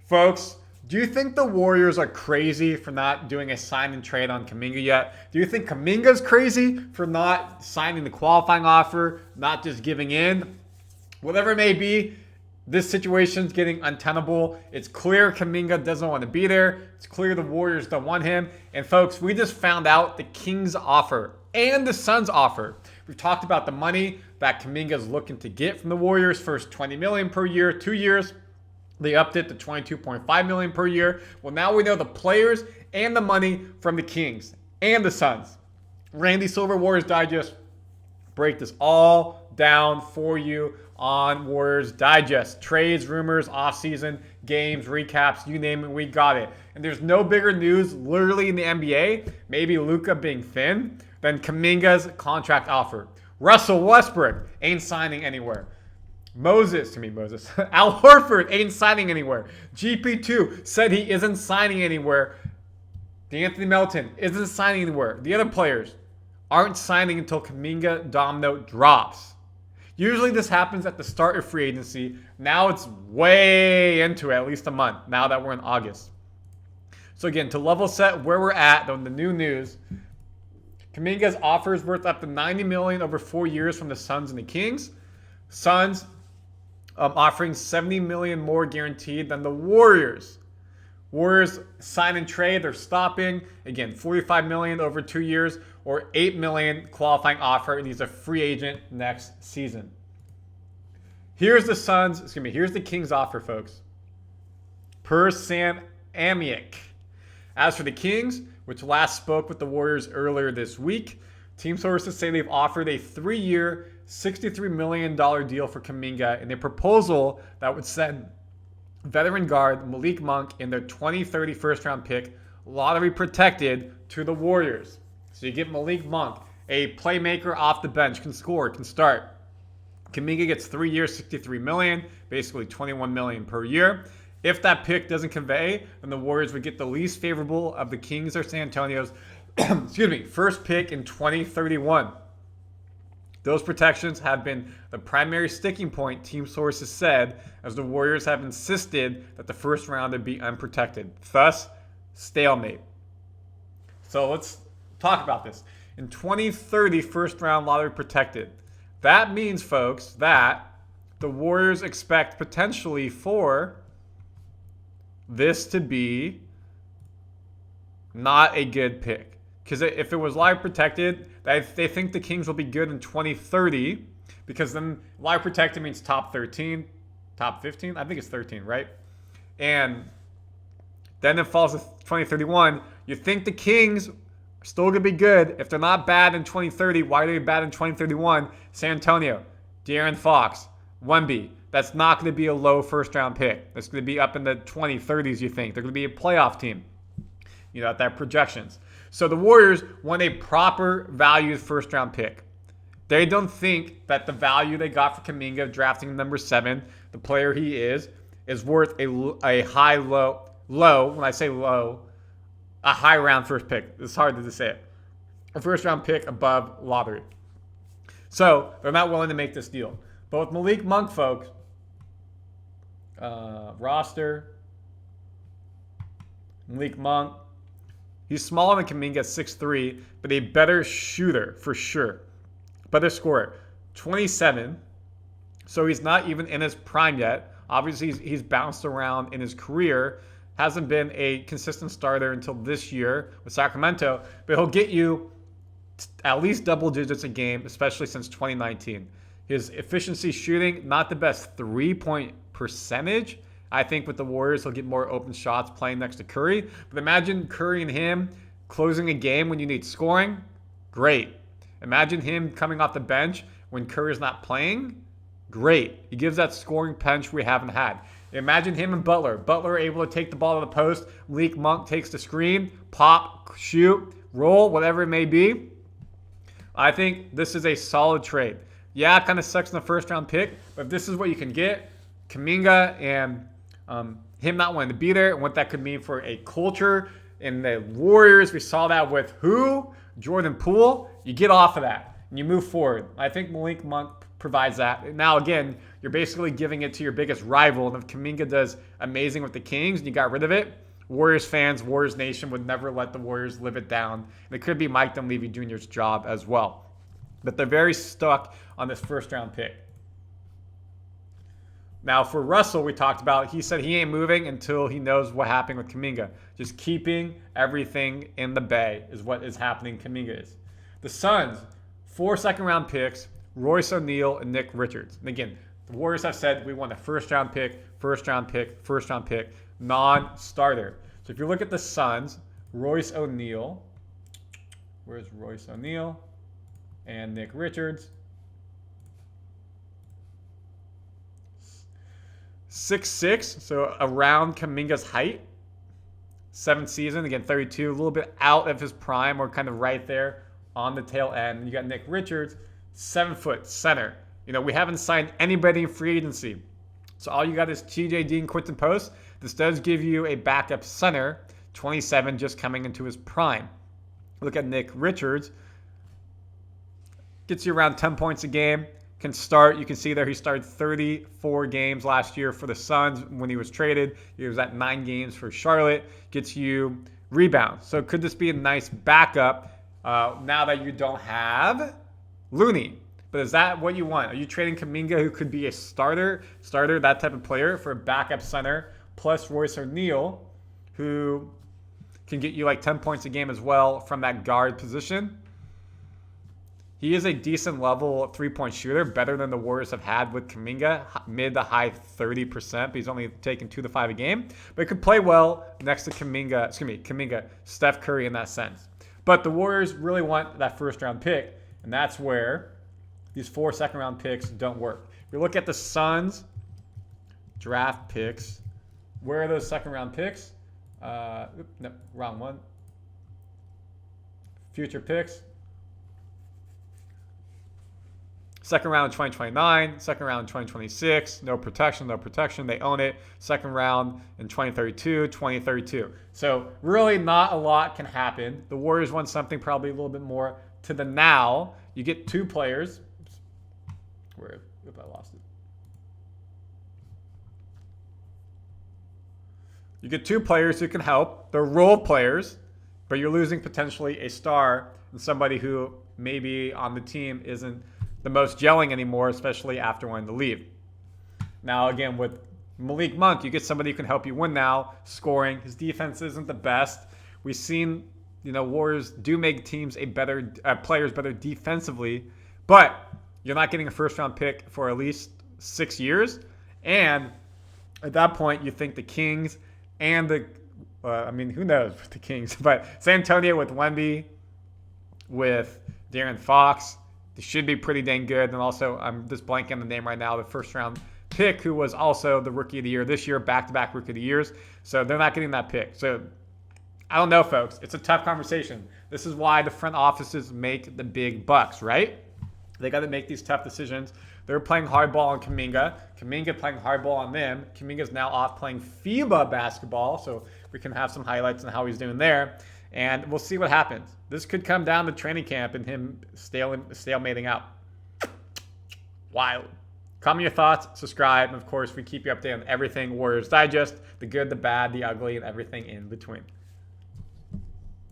Folks, do you think the Warriors are crazy for not doing a sign and trade on Kuminga yet? Do you think Kuminga's crazy for not signing the qualifying offer, not just giving in? Whatever it may be, this situation's getting untenable. It's clear Kuminga doesn't want to be there. It's clear the Warriors don't want him. And folks, we just found out the Kings offer and the Suns offer. We've talked about the money that Kuminga's looking to get from the Warriors. First $20 million per year, 2 years. They upped it to $22.5 million per year. Well, now we know the players and the money from the Kings and the Suns. Randy Silver, Warriors Digest, break this all down for you on Warriors Digest. Trades, rumors, offseason, games, recaps, you name it, we got it. And there's no bigger news literally in the NBA, maybe Luka being thin, than Kuminga's contract offer. Russell Westbrook ain't signing anywhere. Al Horford ain't signing anywhere. GP2 said he isn't signing anywhere. D'Anthony Melton isn't signing anywhere. The other players aren't signing until Kuminga domino drops. Usually this happens at the start of free agency. Now it's way into it, at least a month, now that we're in August. So again, to level set where we're at on the new news, Kuminga's offer is worth up to $90 million over 4 years from the Suns and the Kings. Suns offering $70 million more guaranteed than the Warriors. Warriors sign and trade, they're stopping. Again, $45 million over 2 years or $8 million qualifying offer, and he's a free agent next season. Here's the Kings offer, folks. Per Sam Amick. As for the Kings, which last spoke with the Warriors earlier this week, team sources say they've offered a 3-year, $63 million deal for Kuminga in a proposal that would send veteran guard Malik Monk in their 2030 first-round pick, lottery protected, to the Warriors. So you get Malik Monk, a playmaker off the bench, can score, can start. Kuminga gets 3 years, $63 million, basically $21 million per year. If that pick doesn't convey, then the Warriors would get the least favorable of the Kings or San Antonio's first pick in 2031. Those protections have been the primary sticking point, team sources said, as the Warriors have insisted that the first round would be unprotected. Thus, stalemate. So let's talk about this. In 2030, first round lottery protected. That means, folks, that the Warriors expect potentially for this to be not a good pick. Because if it was live protected, they think the Kings will be good in 2030, because then live protected means top 13, top 15. I think it's 13, right? And then it falls to 2031. You think the Kings are still going to be good. If they're not bad in 2030, why are they bad in 2031? San Antonio, De'Aaron Fox, Wemby. That's not going to be a low first-round pick. That's going to be up in the 2030s, you think. They're going to be a playoff team, at their projections. So the Warriors want a proper valued first-round pick. They don't think that the value they got for Kuminga, drafting number 7, the player he is worth a high, low, when I say low, a high round first pick. It's hard to say it. A first-round pick above lottery. So they're not willing to make this deal. But with Malik Monk, folks, roster, Malik Monk, he's smaller than Kuminga at 6'3", but a better shooter for sure. Better scorer. 27, so he's not even in his prime yet. Obviously, he's bounced around in his career. Hasn't been a consistent starter until this year with Sacramento, but he'll get you at least double digits a game, especially since 2019. His efficiency shooting, not the best three-point percentage. I think with the Warriors, he'll get more open shots playing next to Curry. But imagine Curry and him closing a game when you need scoring. Great. Imagine him coming off the bench when Curry's not playing. Great. He gives that scoring punch we haven't had. Imagine him and Butler. Butler able to take the ball to the post. Malik Monk takes the screen. Pop, shoot, roll, whatever it may be. I think this is a solid trade. Yeah, it kind of sucks in the first-round pick, but if this is what you can get, Kuminga and him not wanting to be there and what that could mean for a culture in the Warriors. We saw that with who? Jordan Poole. You get off of that and you move forward. I think Malik Monk provides that. Now, again, you're basically giving it to your biggest rival. And if Kuminga does amazing with the Kings and you got rid of it, Warriors fans, Warriors Nation would never let the Warriors live it down. And it could be Mike Dunleavy Jr.'s job as well. But they're very stuck on this first-round pick. Now, for Russell, we talked about, he said he ain't moving until he knows what happened with Kuminga. Just keeping everything in the bay is what is happening. Kuminga is. The Suns, 4 second-round picks, Royce O'Neal and Nick Richards. And again, the Warriors have said we want a first-round pick, first-round pick, first-round pick, non-starter. So if you look at the Suns, Royce O'Neal, where's Royce O'Neal? And Nick Richards. 6'6", so around Kuminga's height. 7th season, again, 32, a little bit out of his prime or kind of right there on the tail end. You got Nick Richards, 7-foot center. You know, we haven't signed anybody in free agency. So all you got is TJD and Quinten Post. This does give you a backup center, 27, just coming into his prime. Look at Nick Richards. Gets you around 10 points a game. Can start. You can see there he started 34 games last year for the Suns when he was traded. He was at 9 games for Charlotte. Gets you rebounds. So could this be a nice backup now that you don't have Looney? But is that what you want? Are you trading Kuminga, who could be a starter, that type of player, for a backup center, plus Royce O'Neal, who can get you like 10 points a game as well from that guard position? He is a decent level 3-point shooter, better than the Warriors have had with Kuminga, mid to high 30%, but he's only taking 2 to 5 a game. But he could play well next to Kuminga, Steph Curry in that sense. But the Warriors really want that first-round pick, and that's where these 4 second-round picks don't work. If you look at the Suns draft picks, where are those second-round picks? No, wrong one. Future picks. Second round in 2029, second round in 2026, no protection. They own it. Second round in 2032. So really not a lot can happen. The Warriors want something probably a little bit more to the now. You get 2 players. Where if I lost it? You get 2 players who can help. They're role players, but you're losing potentially a star and somebody who maybe on the team isn't the most gelling anymore, especially after wanting to leave. Now, again, with Malik Monk, you get somebody who can help you win now, scoring. His defense isn't the best. We've seen, Warriors do make teams players better defensively, but you're not getting a first-round pick for at least 6 years. And at that point, you think the Kings and who knows with the Kings, but San Antonio with Wemby, with De'Aaron Fox, they should be pretty dang good. And also, I'm just blanking on the name right now, the first-round pick, who was also the Rookie of the Year this year, back-to-back Rookie of the Years. So they're not getting that pick. So I don't know, folks. It's a tough conversation. This is why the front offices make the big bucks, right? They got to make these tough decisions. They're playing hardball on Kuminga. Kuminga playing hardball on them. Kuminga's now off playing FIBA basketball, so we can have some highlights on how he's doing there. And we'll see what happens. This could come down to training camp and him stalemating out. Wild. Comment your thoughts, subscribe, and of course, we keep you updated on everything Warriors Digest, the good, the bad, the ugly, and everything in between.